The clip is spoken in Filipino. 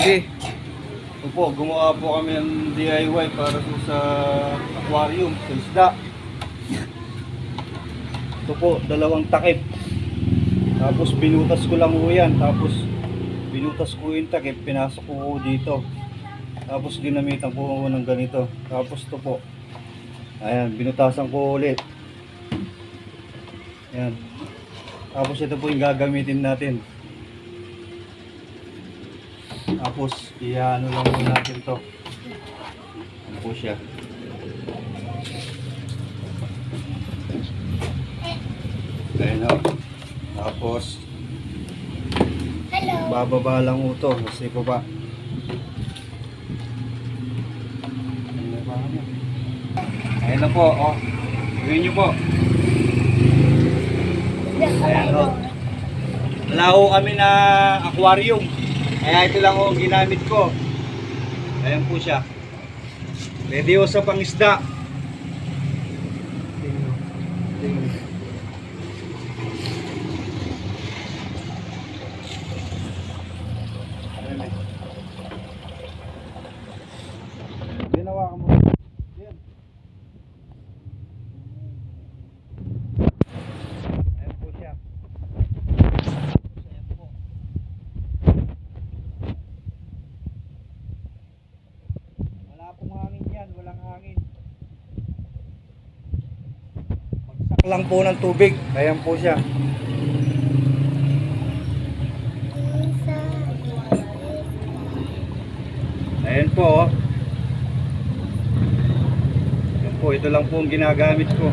Sige. Ito po, gumawa po kami ng DIY para po sa aquarium, sa isda. Ito po, dalawang takip. Tapos binutas ko lang po yan. Tapos binutas ko yung takip, pinasok ko dito. Tapos ginamitan ko ng ganito. Tapos ito po, ayan, binutasan ko ulit. Ayan. Tapos ito po yung gagamitin natin. Tapos iano lang po natin to. Ano po siya. Ayan o. Tapos bababa lang po to. Kasi po ba. Ayan na po. O. Gawin nyo po. Ayan o. Wala ho kami na aquarium. Kaya ito lang ho ang ginamit ko. Ayan po siya. Ready ho sa pangisda. Ginawa ka mo. Ayan. Ayan po siya. Ayan po. Wala pong hangin yan, walang hangin. Pagsak lang po ng tubig. Ayan po siya. Ayan po. Oh. Ayan po, ito lang po ang ginagamit ko.